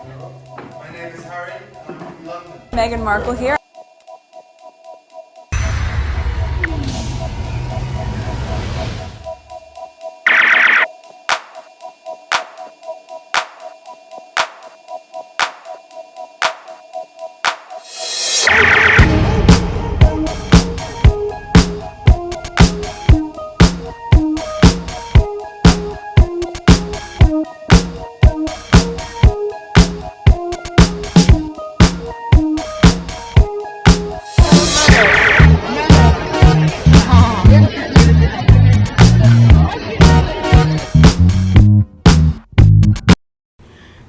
My name is Harry, and I'm from London. Meghan Markle here.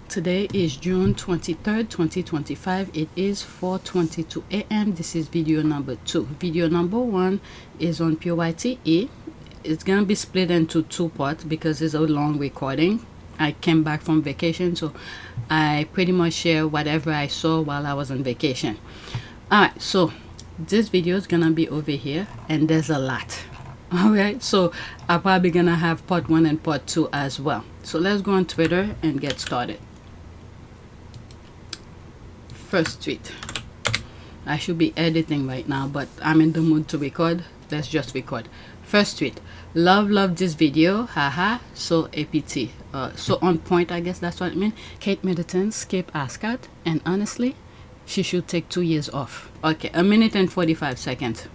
Today is June 23rd, 2025. It is 4:22 a.m. This is video number 2. Video number 1 is on PYTE. It's gonna be split into 2 parts because it's a long recording. I came back from vacation, so I pretty much share whatever I saw while I was on vacation. Alright, so this video is gonna be over here, and there's a lot. Alright, so I'm probably gonna have part 1 and part 2 as well. So let's go on Twitter and get started. First tweet. I should be editing right now, but I'm in the mood to record. Let's just record. First tweet. Love this video. Haha. So APT. So on point, I guess that's what I mean. Kate Middleton skipped Ascot, and honestly, she should take 2 years off. Okay, 1 minute and 45 seconds.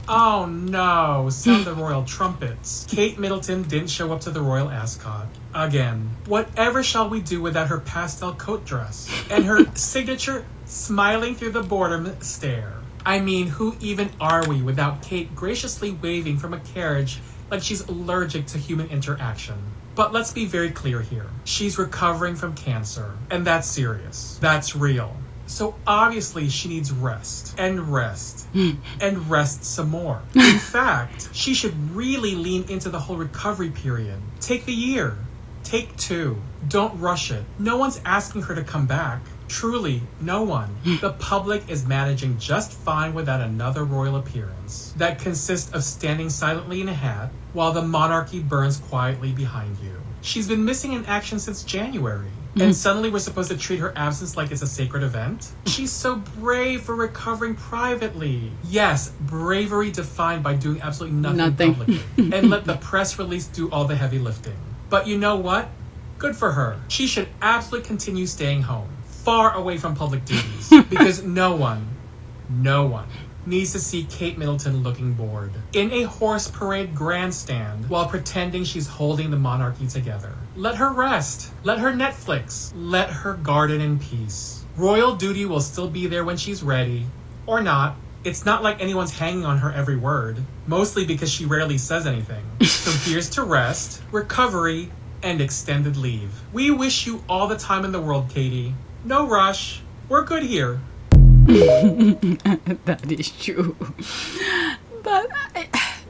Oh no, sound the royal trumpets. Kate Middleton didn't show up to the Royal Ascot. Again. Whatever shall we do without her pastel coat dress? And her signature smiling through the boredom stare. I mean, who even are we without Kate graciously waving from a carriage like she's allergic to human interaction? But let's be very clear here. She's recovering from cancer, and that's serious. That's real. So obviously she needs rest, and rest, and rest some more. In fact, she should really lean into the whole recovery period. Take the year. Take 2. Don't rush it. No one's asking her to come back. Truly, no one. The public is managing just fine without another royal appearance that consists of standing silently in a hat while the monarchy burns quietly behind you. She's been missing in action since January. And suddenly we're supposed to treat her absence like it's a sacred event? She's so brave for recovering privately. Yes, bravery defined by doing absolutely nothing publicly. And let the press release do all the heavy lifting. But you know what? Good for her. She should absolutely continue staying home, far away from public duties. Because no one needs to see Kate Middleton looking bored in a horse parade grandstand while pretending she's holding the monarchy together. Let her rest. Let her Netflix. Let her garden in peace. Royal duty will still be there when she's ready. Or not. It's not like anyone's hanging on her every word. Mostly because she rarely says anything. So here's to rest, recovery, and extended leave. We wish you all the time in the world, Katie. No rush. We're good here. That is true. But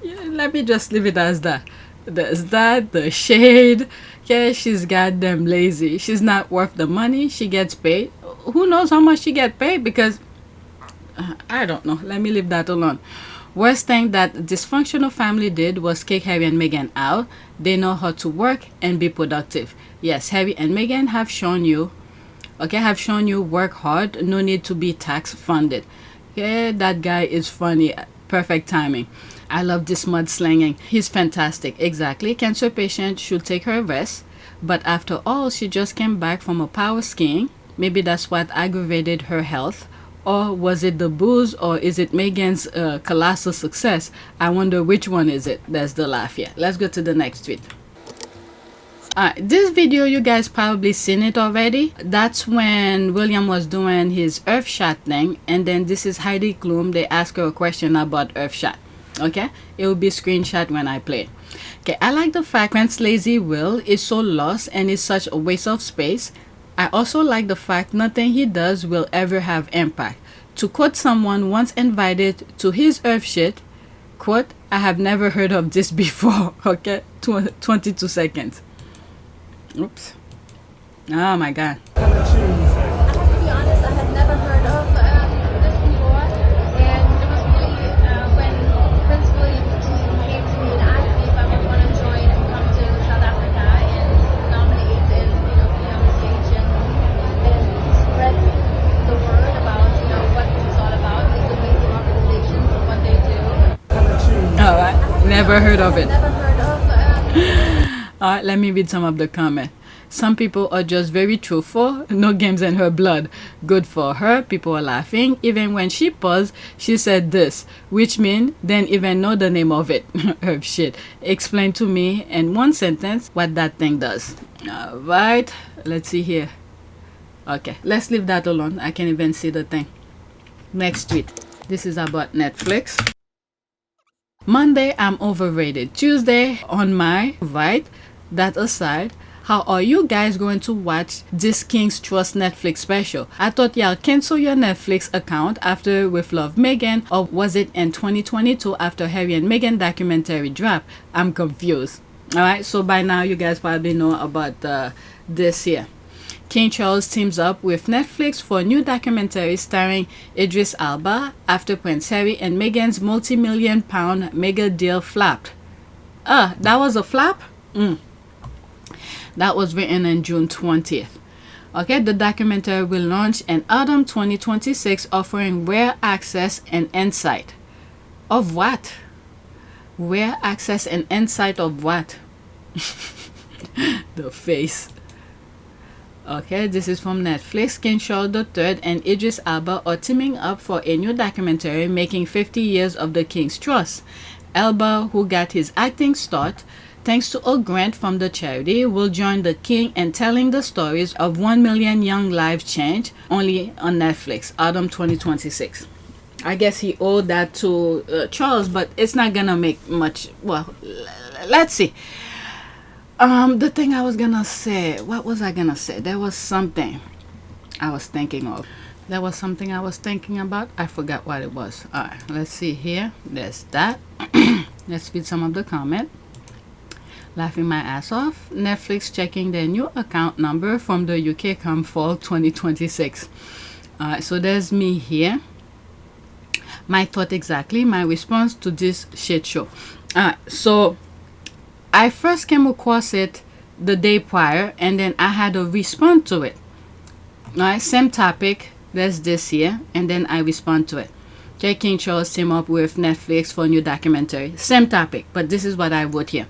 let me just leave it as that. There's that, the shade. Yeah, she's goddamn lazy. She's not worth the money she gets paid. Who knows how much she gets paid? Because I don't know. Let me leave that alone. Worst thing that dysfunctional family did was kick Harry and Meghan out. They know how to work and be productive. Yes, Harry and Meghan have shown you work hard. No need to be tax funded. Yeah, that guy is funny. Perfect timing. I love this mudslinging. He's fantastic. Exactly. Cancer patient should take her rest. But after all, she just came back from a power skiing. Maybe that's what aggravated her health. Or was it the booze, or is it Meghan's colossal success? I wonder which one is it. That's the laugh here. Let's go to the next tweet. This video, you guys probably seen it already. That's when William was doing his Earthshot thing, and then this is Heidi Klum. They ask her a question about Earthshot. Okay, it will be screenshot when I play. Okay, I like the fact Prince Lazy Will is so lost and is such a waste of space. I also like the fact nothing he does will ever have impact. To quote someone once invited to his Earthshot, quote, I have never heard of this before. Okay, 22 seconds. Oops. Oh my god. I have to be honest, I had never heard of this before, and it was really when Prince William came to me and asked me if I would want to join and come to South Africa and nominate and be on the stage and heard of it. Never heard of. Alright, let me read some of the comment. Some people are just very truthful. No games in her blood. Good for her. People are laughing. Even when she paused, she said this, which mean didn't even know the name of it. EarthSh1t. Explain to me in one sentence what that thing does. Alright, let's see here. Okay, let's leave that alone. I can't even see the thing. Next tweet. This is about Netflix. Monday, I'm overrated. Tuesday, on my right. That aside, how are you guys going to watch this King's Trust Netflix special? I thought y'all cancel your Netflix account after With Love Meghan, or was it in 2022 after Harry and Meghan documentary drop? I'm confused. Alright, so by now you guys probably know about this here. King Charles teams up with Netflix for a new documentary starring Idris Elba after Prince Harry and Meghan's multi-million-pound mega deal flopped. That was a flop? That was written on June 20th. Okay, the documentary will launch in autumn 2026, offering rare access and insight. Of what? Rare access and insight of what? The face. Okay, this is from Netflix. King Charles III and Idris Elba are teaming up for a new documentary making 50 years of the King's Trust. Elba, who got his acting start thanks to a grant from the charity, will join the king in telling the stories of 1 million young lives changed, only on Netflix, autumn 2026. I guess he owed that to Charles, but it's not gonna make much. Well, let's see. The thing I was gonna say, what was I gonna say? There was something I was thinking of. There was something I was thinking about. I forgot what it was. All right, let's see here. There's that. Let's read some of the comment. Laughing my ass off. Netflix checking their new account number from the UK come fall 2026. So there's me here. My thought exactly. My response to this shit show. So I first came across it the day prior, and then I had to respond to it. Alright, same topic. There's this here, and then I respond to it. Okay, King Charles team up with Netflix for a new documentary. Same topic, but this is what I wrote here.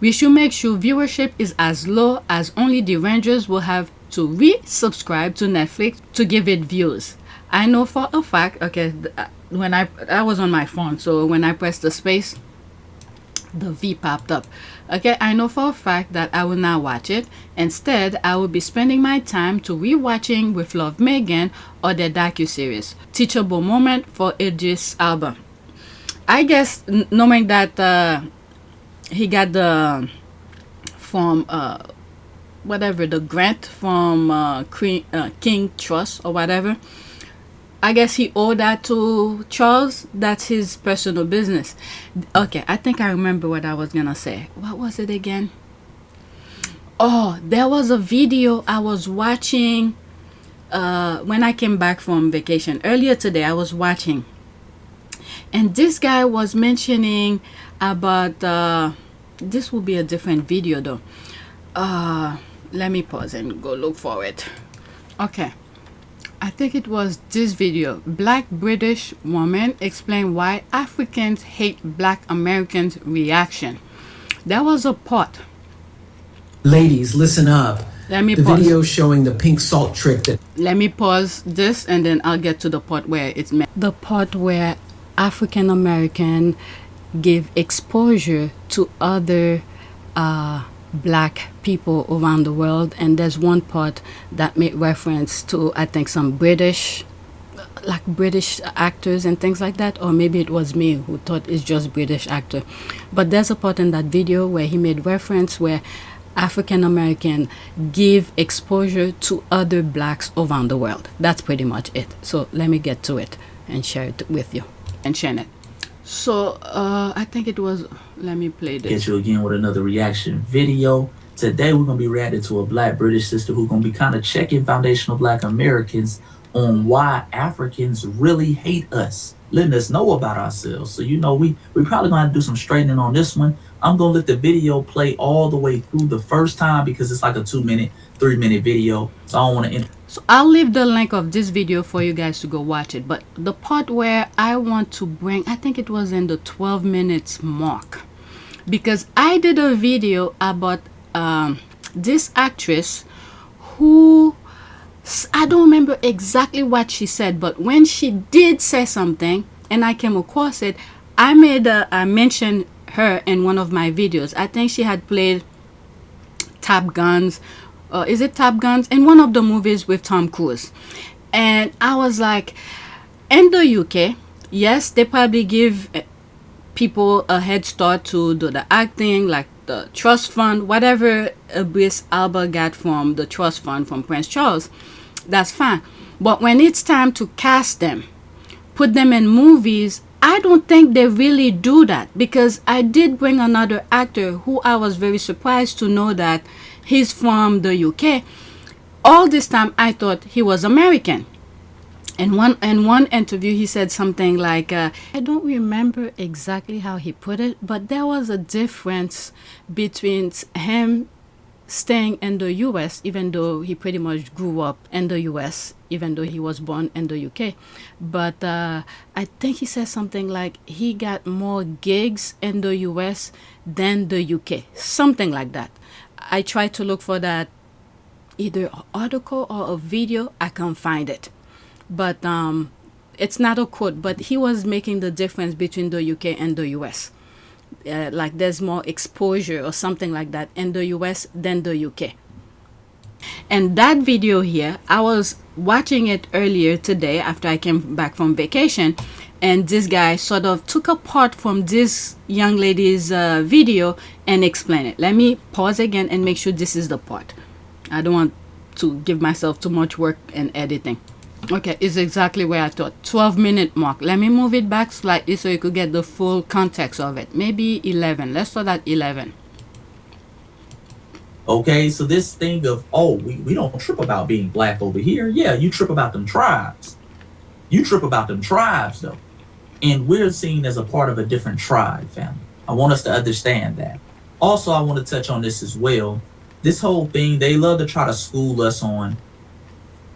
We should make sure viewership is as low as only the Rangers will have to resubscribe to Netflix to give it views. I know for a fact. Okay, when I was on my phone, so when I pressed the space, the V popped up. Okay, I know for a fact that I will not watch it. Instead, I will be spending my time to rewatching With Love Meghan or the docuseries. Teachable moment for Idris Elba. I guess knowing that he got the from whatever, the grant from King Trust or whatever, I guess he owed that to Charles. That's his personal business. Okay, I think I remember what I was gonna say. What was it again? Oh, there was a video I was watching when I came back from vacation. Earlier today, I was watching. And this guy was mentioning about... this will be a different video though. Let me pause and go look for it. Okay. I think it was this video. Black British woman explain why Africans hate Black Americans reaction. There was a part. Ladies, listen up. Let me the pause. video showing the pink salt trick that... Let me pause this and then I'll get to the part where it's meant. The part where African American give exposure to other Black people around the world, and there's one part that made reference to, I think, some British actors and things like that, or maybe it was me who thought it's just British actor. But there's a part in that video where he made reference where African American give exposure to other Blacks around the world. That's pretty much it. So let me get to it and share it with you and share it. So I think it was, let me play this. Get you again with another reaction video. Today we're gonna be reacting to a Black British sister who's gonna be kind of checking foundational Black Americans on why Africans really hate us, letting us know about ourselves. So we probably gonna have to do some straightening on this one. I'm gonna let the video play all the way through the first time because it's like a 2-minute, 3-minute video. So I don't want to. So I'll leave the link of this video for you guys to go watch it. But the part where I want to bring, I think it was in the 12 minutes mark. because I did a video about this actress who, I don't remember exactly what she said, but when she did say something and I came across it, I mentioned her in one of my videos. I think she had played Top Guns, is it Top Guns, in one of the movies with Tom Cruise. And I was like, in the UK, yes, they probably give people a head start to do the acting, like the trust fund, whatever Idris Elba got from the trust fund from Prince Charles, that's fine. But when it's time to cast them, put them in movies, I don't think they really do that, because I did bring another actor who I was very surprised to know that he's from the UK. All this time I thought he was American. In one interview he said something like, I don't remember exactly how he put it, but there was a difference between him staying in the US, even though he pretty much grew up in the US, even though he was born in the UK. But I think he said something like he got more gigs in the US than the UK, something like that. I tried to look for that, either an article or a video. I can't find it, but it's not a quote, but he was making the difference between the UK and the US. Like there's more exposure or something like that in the US than the UK. And that video here, I was watching it earlier today after I came back from vacation, and this guy sort of took a part from this young lady's video and explained it. Let me pause again and make sure this is the part. I don't want to give myself too much work in editing. Okay, it's exactly where I thought. 12-minute mark. Let me move it back slightly so you could get the full context of it. Maybe 11. Let's start at 11. Okay, so this thing of, oh, we don't trip about being black over here. Yeah, you trip about them tribes. You trip about them tribes, though. And we're seen as a part of a different tribe, family. I want us to understand that. Also, I want to touch on this as well. This whole thing, they love to try to school us on,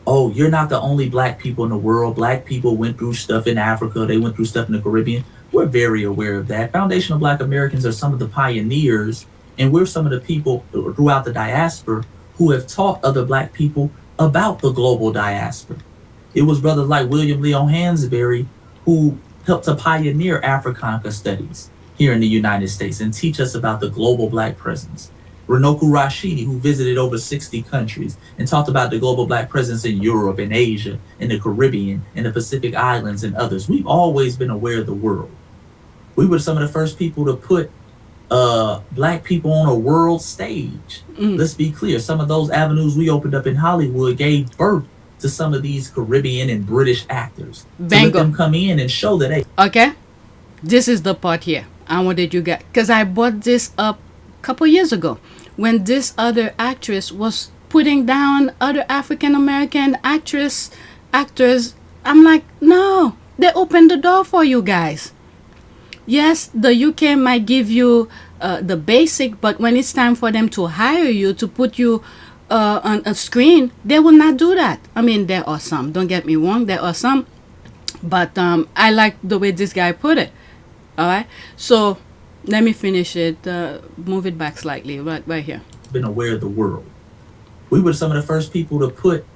oh, you're not the only black people in the world. Black people went through stuff in Africa. They went through stuff in the Caribbean. We're very aware of that. Foundational Black Americans are some of the pioneers, and we're some of the people throughout the diaspora who have taught other black people about the global diaspora. It was brothers like William Leon Hansberry who helped to pioneer Africana studies here in the United States and teach us about the global black presence. Renoku Rashidi, who visited over 60 countries and talked about the global black presence in Europe and Asia, in the Caribbean, in the Pacific Islands, and others. We've always been aware of the world. We were some of the first people to put black people on a world stage. Let's be clear. Some of those avenues we opened up in Hollywood gave birth to some of these Caribbean and British actors. To let them come in and show that, hey. Okay, this is the part here I wanted you guys, because I brought this up a couple years ago when this other actress was putting down other African American actors. I'm like, no, they opened the door for you guys. Yes, the UK might give you the basic, but when it's time for them to hire you, to put you on a screen, they will not do that. I mean, there are some, don't get me wrong, there are some, but I like the way this guy put it. All right, so let me finish it. Move it back slightly, right here. Been aware of the world. We were some of the first people to put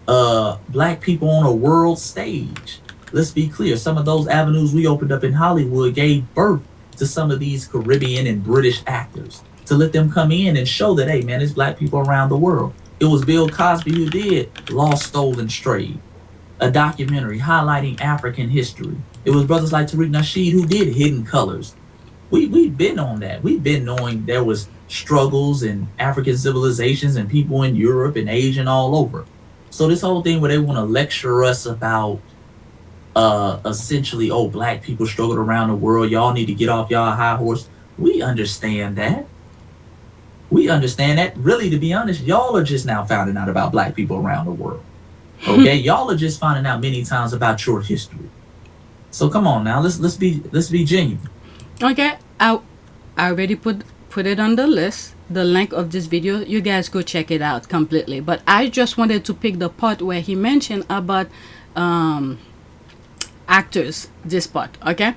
black people on a world stage. Let's be clear. Some of those avenues we opened up in Hollywood gave birth to some of these Caribbean and British actors, to let them come in and show that, hey, man, there's black people around the world. It was Bill Cosby who did Lost, Stolen, Strayed, a documentary highlighting African history. It was brothers like Tariq Nasheed who did Hidden Colors. We've been on that. We've been knowing there was struggles in African civilizations and people in Europe and Asia and all over. So this whole thing where they want to lecture us about essentially, oh, black people struggled around the world, y'all need to get off y'all high horse. We understand that. We understand that. Really, to be honest, y'all are just now finding out about black people around the world. Okay, y'all are just finding out many times about your history. So come on now, let's be genuine. Okay, I already put it on the list, the link of this video. You guys go check it out completely. But I just wanted to pick the part where he mentioned about actors, this part. Okay,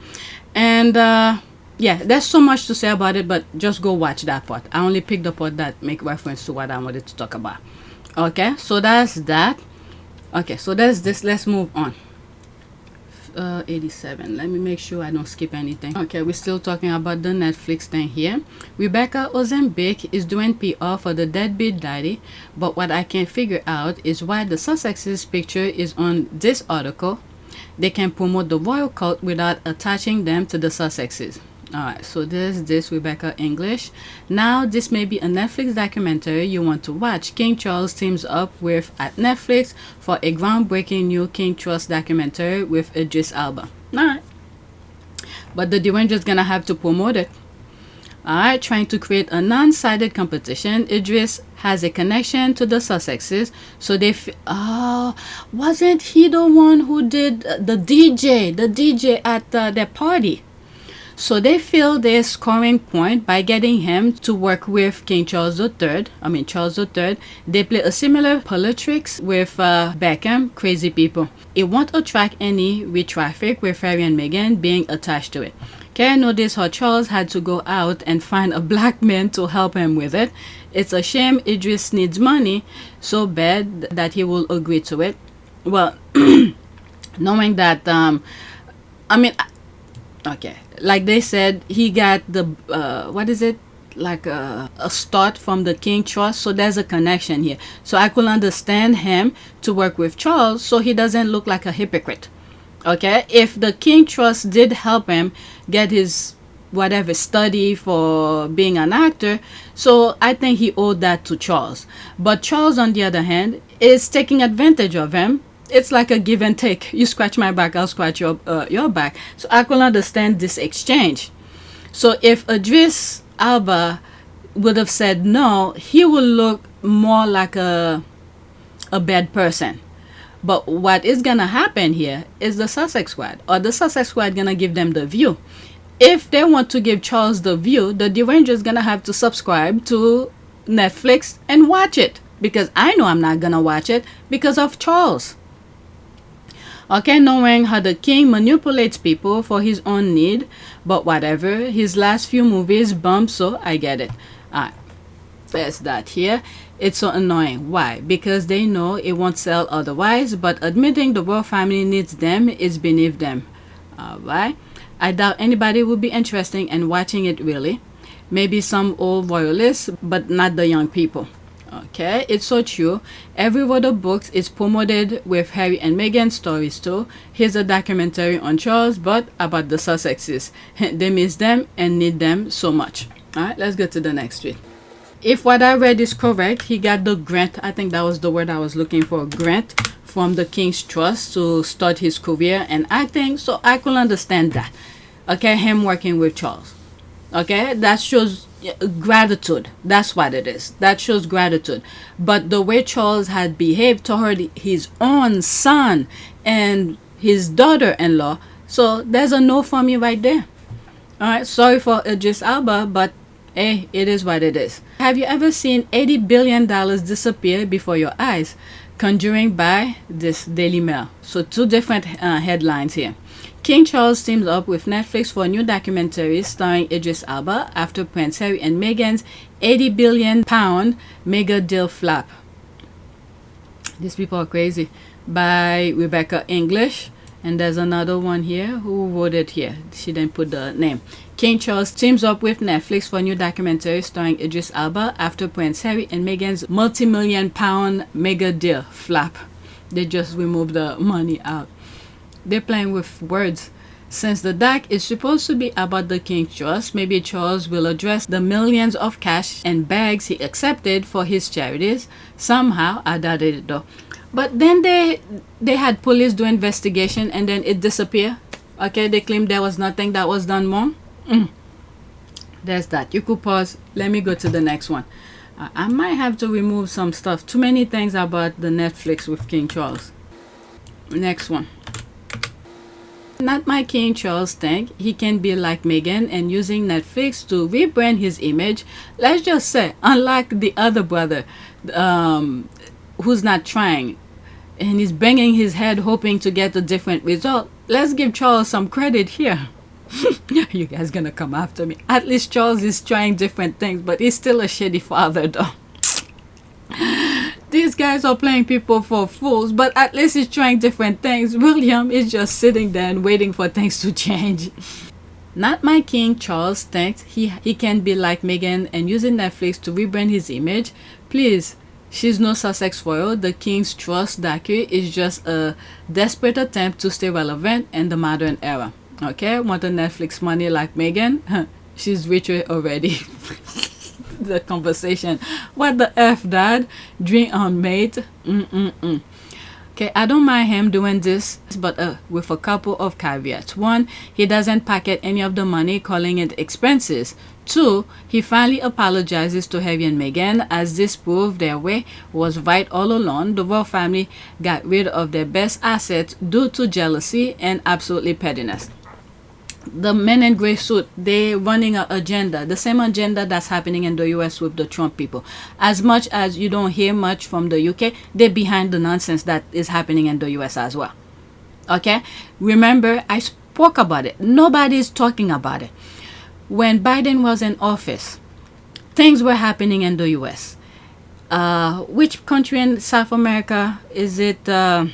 and yeah, there's so much to say about it, but just go watch that part. I only picked the part that make reference to what I wanted to talk about. Okay, so that's that. Okay, so that's this. Let's move on. 87. Let me make sure I don't skip anything. Okay, we're still talking about the Netflix thing here. Rebecca Ozempic is doing PR for the deadbeat daddy, but what I can't figure out is why the Sussex's picture is on this article. They can promote the royal cult without attaching them to the Sussexes. Alright, so there's this Rebecca English. Now, this may be a Netflix documentary you want to watch. King Charles teams up with at Netflix for a groundbreaking new King Trust documentary with Idris Elba. Alright. But the Deranger's gonna have to promote it. Alright, trying to create a non-sided competition. Idris has a connection to the Sussexes, so they wasn't he the one who did the DJ at their party? So they feel their scoring point by getting him to work with King Charles III. Charles III. They play a similar politics with Beckham, Crazy People. It won't attract any traffic with Harry and Meghan being attached to it. Can notice how Charles had to go out and find a black man to help him with it. It's a shame Idris needs money so bad that he will agree to it. Well, knowing that, okay, like they said, he got the a start from the King Trust, so there's a connection here. So I could understand him to work with Charles so he doesn't look like a hypocrite. Okay, if the King Trust did help him get his whatever study for being an actor, so I think he owed that to Charles. But Charles, on the other hand, is taking advantage of him. It's like a give and take. You scratch my back, I'll scratch your back. So I can understand this exchange. So if Idris Elba would have said no, he would look more like a bad person. But what is gonna happen here is the Sussex Squad, or the Sussex Squad gonna give them the view. If they want to give Charles the view, the Derangers gonna have to subscribe to Netflix and watch it, because I know I'm not gonna watch it because of Charles. Okay, knowing how the king manipulates people for his own need, but whatever, his last few movies bump, so I get it. Alright, there's that here. It's so annoying. Why? Because they know it won't sell otherwise, but admitting the royal family needs them is beneath them. Alright, I doubt anybody will be interested in watching it really. Maybe some old royalists, but not the young people. Okay, it's so true. Every word of books is promoted with Harry and Meghan stories too. Here's a documentary on Charles, but about the Sussexes. They miss them and need them so much. Alright, let's go to the next tweet. If what I read is correct, he got the grant, I think that was the word I was looking for, grant from the King's Trust to start his career in acting, so I could understand that. Okay, him working with Charles. Okay, that shows gratitude. That's what it is. That shows gratitude. But the way Charles had behaved toward his own son and his daughter-in-law, so there's a no for me right there. Alright, sorry for Idris Elba, but hey, it is what it is. Have you ever seen $80 billion disappear before your eyes? Conjuring by this Daily Mail. So two different headlines here. King Charles teams up with Netflix for a new documentary starring Idris Elba after Prince Harry and Meghan's £80 billion mega deal flop. These people are crazy. By Rebecca English. And there's another one here. Who wrote it here? She didn't put the name. King Charles teams up with Netflix for a new documentary starring Idris Elba after Prince Harry and Meghan's multi-million-pound mega deal flop. They just removed the money out. They're playing with words. Since the doc is supposed to be about the King's Trust, maybe Charles will address the millions of cash and bags he accepted for his charities. Somehow, I doubted it though. But then they had police do investigation and then it disappeared. Okay, they claimed there was nothing that was done wrong. There's that. You could pause. Let me go to the next one. I might have to remove some stuff. Too many things about the Netflix with King Charles. Next one. Not my King Charles think he can be like Meghan and using Netflix to rebrand his image. Let's just say, unlike the other brother, who's not trying and he's banging his head hoping to get a different result. Let's give Charles some credit here. You guys gonna come after me. At least Charles is trying different things, but he's still a shitty father though. These guys are playing people for fools, but at least he's trying different things. William is just sitting there and waiting for things to change. Not my king. Charles thinks he can be like Meghan and using Netflix to rebrand his image. Please, she's no Sussex royal. The king's trust docu is just a desperate attempt to stay relevant in the modern era. Okay, want the Netflix money like Meghan? She's richer already. The conversation. What the F, dad? Drink on mate. Okay, I don't mind him doing this, but with a couple of caveats. One, he doesn't pocket any of the money, calling it expenses. Two, he finally apologizes to Harry and Meghan, as this proved their way was right all along. The royal family got rid of their best assets due to jealousy and absolutely pettiness. The men in gray suit, they running an agenda, the same agenda that's happening in the US with the Trump people. As much as you don't hear much from the UK, they're behind the nonsense that is happening in the US as well. Okay, remember I spoke about it. Nobody's talking about it. When Biden was in office, things were happening in the US. Which country in South America is it? Who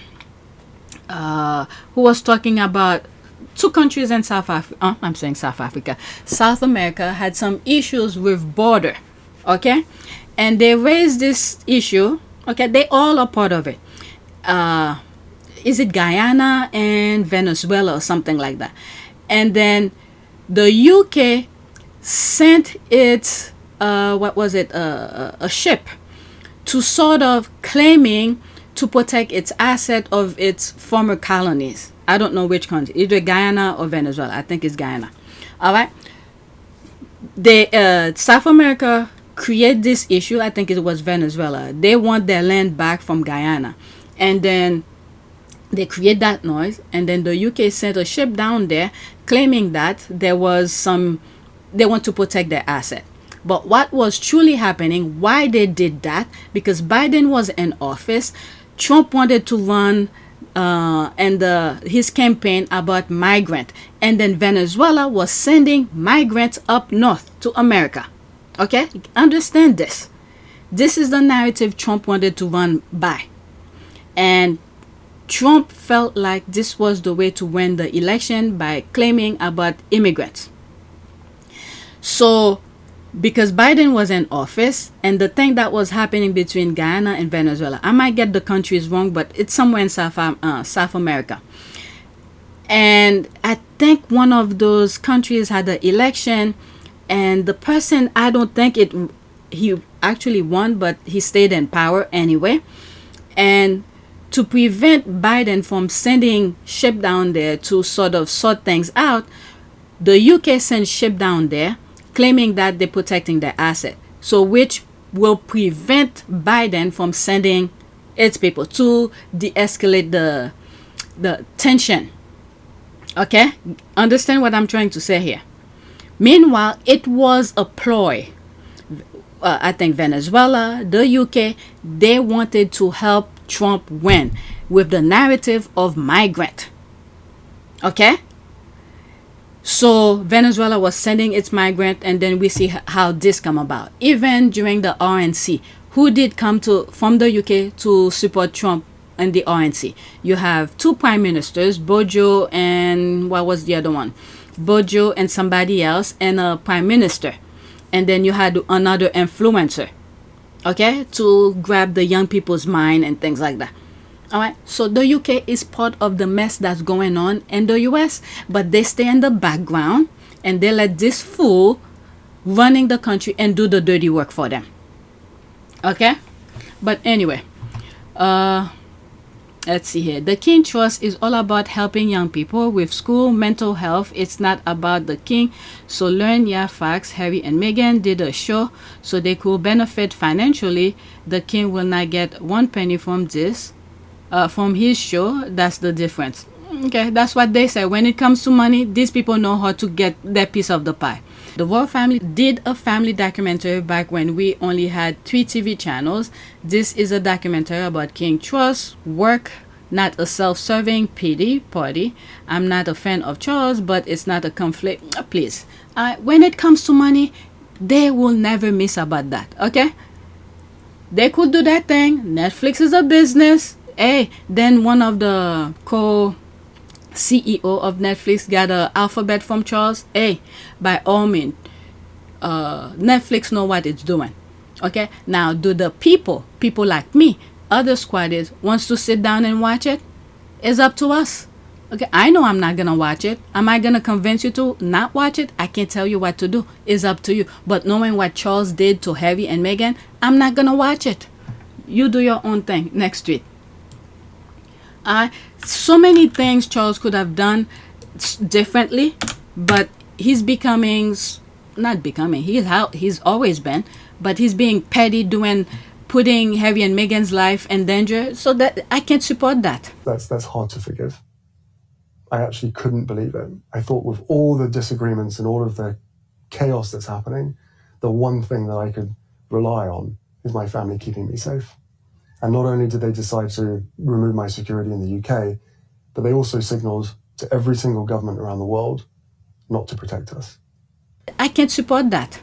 was talking about? Two countries in South Africa, I'm saying South Africa, South America had some issues with border, okay? And they raised this issue, okay? They all are part of it. Is it Guyana and Venezuela or something like that? And then the UK sent its, a ship to sort of claiming to protect its asset of its former colonies. I don't know which country, either Guyana or Venezuela. I think it's Guyana. All right. South America create this issue. I think it was Venezuela. They want their land back from Guyana. And then they create that noise. And then the UK sent a ship down there claiming that they want to protect their asset. But what was truly happening, why they did that, because Biden was in office, Trump wanted to run his campaign about migrant, and then Venezuela was sending migrants up north to America. Okay, understand this. This is the narrative Trump wanted to run by, and Trump felt like this was the way to win the election by claiming about immigrants. So because Biden was in office, and the thing that was happening between Guyana and Venezuela, I might get the countries wrong, but it's somewhere in South America. And I think one of those countries had an election, and the person, I don't think he actually won, but he stayed in power anyway. And to prevent Biden from sending ship down there to sort of sort things out, the UK sent ship down there claiming that they're protecting their asset, so which will prevent Biden from sending its people to de-escalate the tension. Okay, understand what I'm trying to say here. Meanwhile, it was a ploy. I think Venezuela, the UK, they wanted to help Trump win with the narrative of migrant. Okay. So Venezuela was sending its migrant, and then we see how this come about. Even during the RNC, who did come from the UK to support Trump in the RNC? You have two prime ministers, Bojo and what was the other one? Bojo and somebody else, and a prime minister. And then you had another influencer, okay, to grab the young people's mind and things like that. All right, so the UK is part of the mess that's going on in the US, but they stay in the background and they let this fool running the country and do the dirty work for them. Okay, but anyway, let's see here. The King Trust is all about helping young people with school, mental health. It's not about the king. So learn your facts. Harry and Meghan did a show so they could benefit financially. The king will not get one penny from this. From his show. That's the difference. Okay, that's what they say. When it comes to money, these people know how to get their piece of the pie. The royal family did a family documentary back when we only had 3 TV channels. This is a documentary about King Trust, work, not a self-serving pity party. I'm not a fan of Charles, but it's not a conflict. Please, when it comes to money, they will never miss about that. Okay, they could do that thing. Netflix is a business. Hey, then one of the CEO of Netflix got an alphabet from Charles. Hey, by all means, Netflix know what it's doing. Okay, now do the people like me, other squatters, wants to sit down and watch it? It's up to us. Okay, I know I'm not gonna watch it. Am I gonna convince you to not watch it? I can't tell you what to do. It's up to you. But knowing what Charles did to Harry and Meghan, I'm not gonna watch it. You do your own thing. Next tweet. So many things Charles could have done differently, but he's not becoming. He's always been, but he's being petty, putting Harry and Meghan's life in danger. So that I can't support that. That's hard to forgive. I actually couldn't believe it. I thought with all the disagreements and all of the chaos that's happening, the one thing that I could rely on is my family keeping me safe. And not only did they decide to remove my security in the UK, but they also signaled to every single government around the world not to protect us. I can't support that.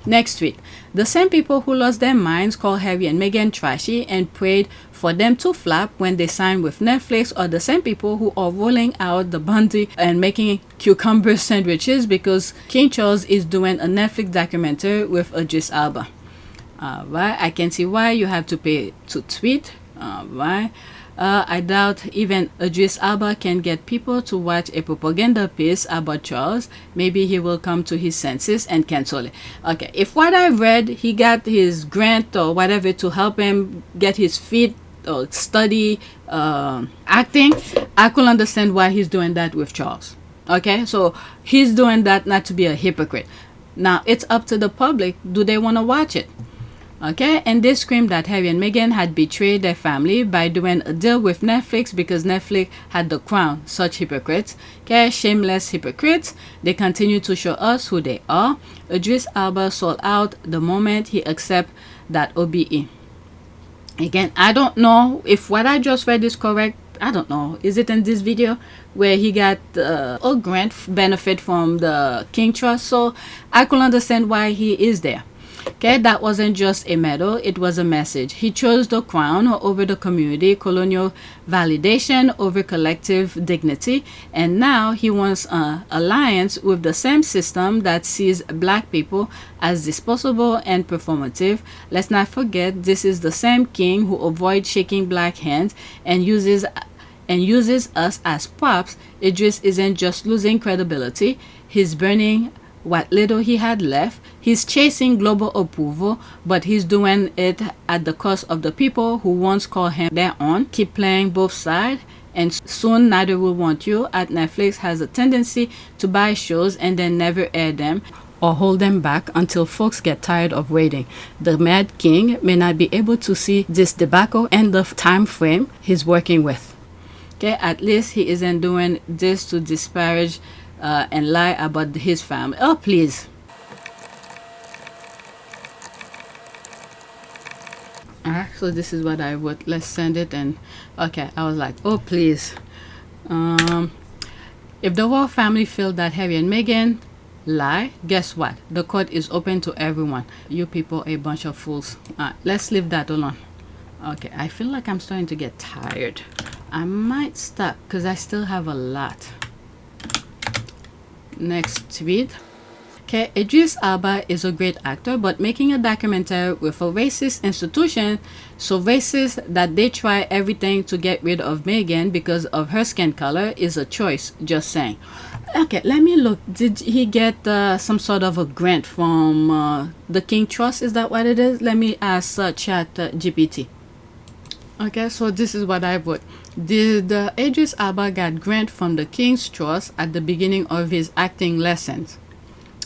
Next tweet. The same people who lost their minds called Harry and Meghan trashy and prayed for them to flap when they signed with Netflix are the same people who are rolling out the bounty and making cucumber sandwiches because King Charles is doing a Netflix documentary with Idris Elba. Right, I can see why you have to pay to tweet. Right. I doubt even Idris Elba can get people to watch a propaganda piece about Charles. Maybe he will come to his senses and cancel it. Okay, if what I read, he got his grant or whatever to help him get his feet or study acting, I could understand why he's doing that with Charles. Okay, so he's doing that not to be a hypocrite. Now, it's up to the public. Do they want to watch it? Okay, and they screamed that Harry and Meghan had betrayed their family by doing a deal with Netflix because Netflix had the crown. Such hypocrites. Okay, shameless hypocrites. They continue to show us who they are. Idris Elba sold out the moment he accepted that OBE. Again, I don't know if what I just read is correct. I don't know. Is it in this video where he got a grant benefit from the King Trust? So I could understand why he is there. Okay, that wasn't just a medal, it was a message. He chose the crown over the community, colonial validation over collective dignity, and now he wants an alliance with the same system that sees black people as disposable and performative. Let's not forget, this is the same king who avoids shaking black hands and uses us as props. Idris isn't just losing credibility, he's burning what little he had left. He's chasing global approval, but he's doing it at the cost of the people who once called him their own. Keep playing both sides, and soon neither will want you. At Netflix has a tendency to buy shows and then never air them or hold them back until folks get tired of waiting. The Mad King may not be able to see this debacle and the time frame he's working with. Okay, at least he isn't doing this to disparage and lie about his family. Oh, please. So this is what I would. Let's send it. And okay, I was like, oh, please. If the royal family feel that Harry and Meghan lie, guess what? The court is open to everyone. You people a bunch of fools. Let's leave that alone. Okay, I feel like I'm starting to get tired. I might stop because I still have a lot. Next tweet. Okay, Idris Elba is a great actor, but making a documentary with a racist institution, so racist that they try everything to get rid of Meghan because of her skin color, is a choice. Just saying. Okay, let me look. Did he get some sort of a grant from the King Trust? Is that what it is? Let me ask Chat GPT. Okay, so this is what I put. Did Idris Elba got grant from the King's Trust at the beginning of his acting lessons?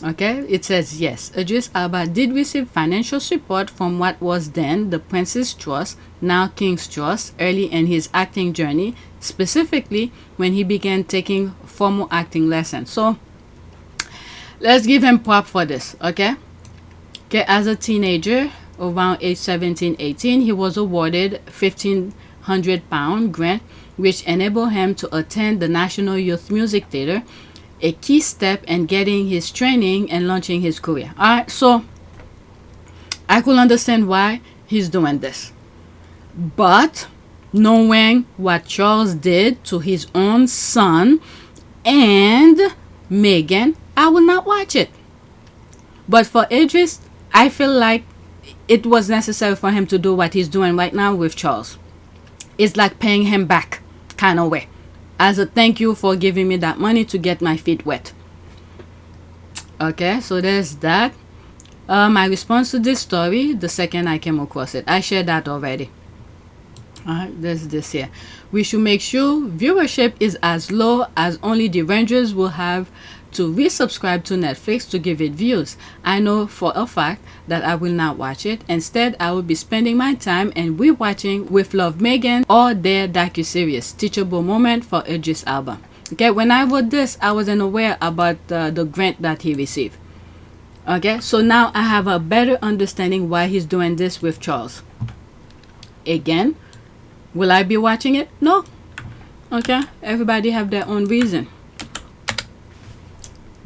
Okay, it says yes. Idris Elba did receive financial support from what was then the Prince's Trust, now King's Trust, early in his acting journey, specifically when he began taking formal acting lessons. So let's give him prop for this. Okay, as a teenager around age 17-18, he was awarded £100 grant, which enabled him to attend the National Youth Music Theatre, a key step in getting his training and launching his career. Alright, so I could understand why he's doing this. But knowing what Charles did to his own son and Meghan, I will not watch it. But for Idris, I feel like it was necessary for him to do what he's doing right now with Charles. It's like paying him back, kind of way, as a thank you for giving me that money to get my feet wet. Okay, so there's that. My response to this story, the second I came across it, I shared that already. Alright, there's this here. We should make sure viewership is as low as only the Rangers will have to resubscribe to Netflix to give it views. I know for a fact that I will not watch it. Instead, I will be spending my time and rewatching With Love Meghan or their docuseries, Teachable Moment for Idris Elba. Okay, when I wrote this, I wasn't aware about the grant that he received. Okay, so now I have a better understanding why he's doing this with Charles. Again, will I be watching it? No. Okay, everybody have their own reason.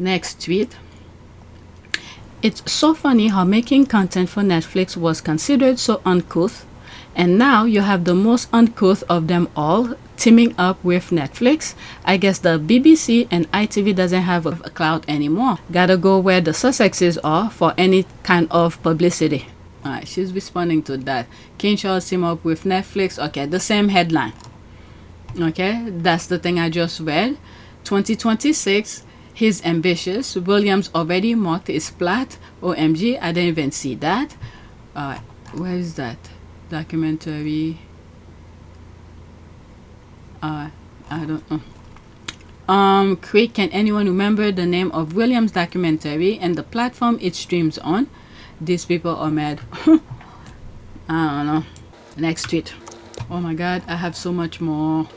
Next tweet. It's so funny how making content for Netflix was considered so uncouth, and now you have the most uncouth of them all teaming up with Netflix. I guess the BBC and ITV doesn't have a clout anymore. Gotta go where the Sussexes are for any kind of publicity. Alright, she's responding to that. King Charles team up with Netflix. Okay, the same headline. Okay, that's the thing I just read. 2026. He's ambitious. Williams already marked his plat. OMG, I didn't even see that. Where is that? Documentary. I don't know. Quick, can anyone remember the name of Williams' documentary and the platform it streams on? These people are mad. I don't know. Next tweet. Oh my god, I have so much more.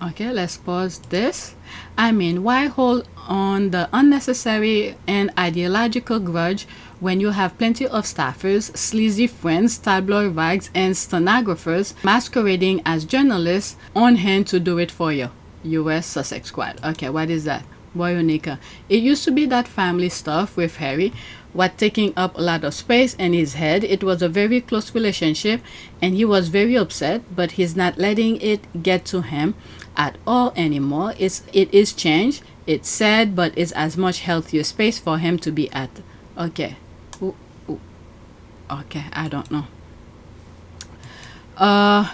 Okay, let's pause this. I mean, why hold on the unnecessary and ideological grudge when you have plenty of staffers, sleazy friends, tabloid rags, and stenographers masquerading as journalists on hand to do it for you? US Sussex Squad. Okay, what is that? Boyonica. It used to be that family stuff with Harry, what taking up a lot of space in his head. It was a very close relationship and he was very upset, but he's not letting it get to him at all anymore. It is changed. It's sad, but it's as much healthier space for him to be at. Okay. Ooh. Okay, I don't know.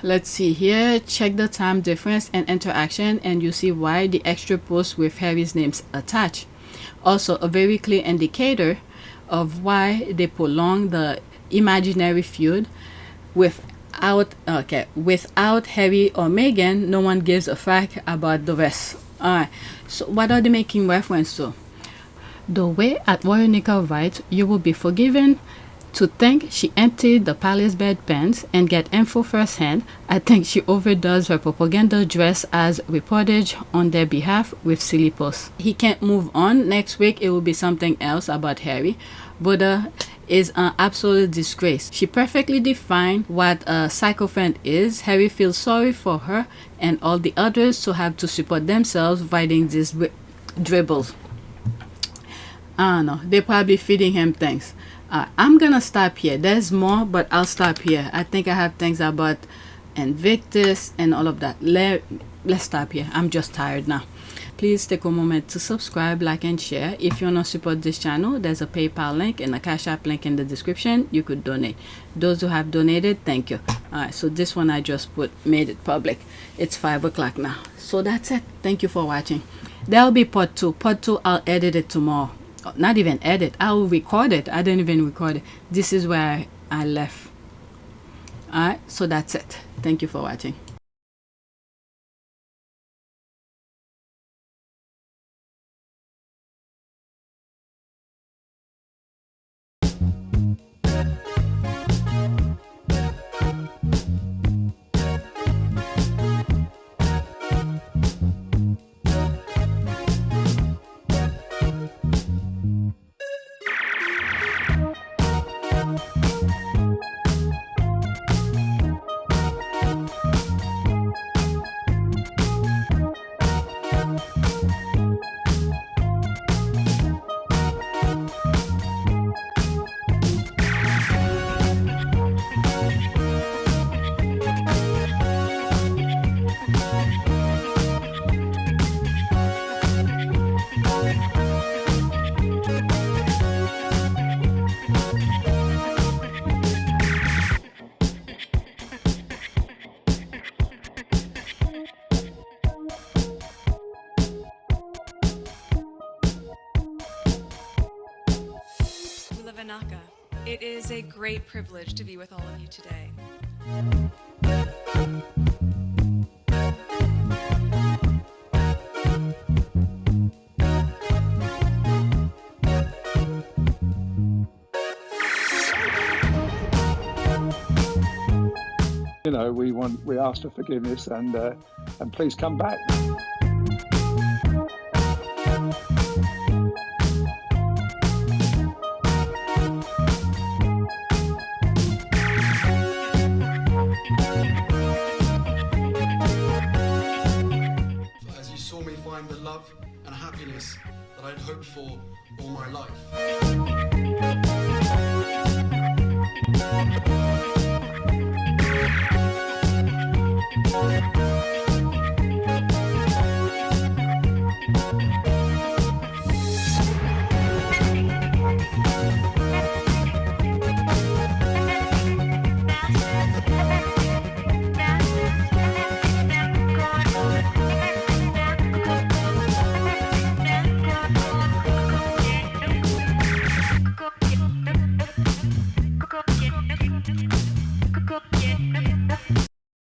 Let's see here. Check the time difference and interaction and you see why the extra post with Harry's names attached. Also a very clear indicator of why they prolong the imaginary feud. Without Harry or Meghan, no one gives a fuck about the rest. Alright, so what are they making reference to? The way at Royal writes, you will be forgiven to think she emptied the palace bed pans and get info firsthand. I think she overdoes her propaganda dress as reportage on their behalf with silly posts. He can't move on. Next week it will be something else about Harry. Buddha is an absolute disgrace. She perfectly defined what a sycophant is. Harry feels sorry for her and all the others to have to support themselves writing these dribbles. I don't know. They're probably feeding him things. I'm gonna stop here. There's more, but I'll stop here. I think I have things about Invictus and all of that. Let's stop here. I'm just tired now. Please take a moment to subscribe, like, and share. If you want to support this channel, there's a PayPal link and a Cash App link in the description. You could donate. Those who have donated, thank you. Alright, so this one I just made it public. It's 5 o'clock now. So that's it. Thank you for watching. There'll be part 2. Part 2, I'll edit it tomorrow. Not even edit, I'll record it. I didn't even record it. This is where I left. Alright, so that's it. Thank you for watching. Tanaka. It is a great privilege to be with all of you today. You know, we ask for forgiveness and please come back. As you saw me find the love and happiness that I'd hoped for all my life.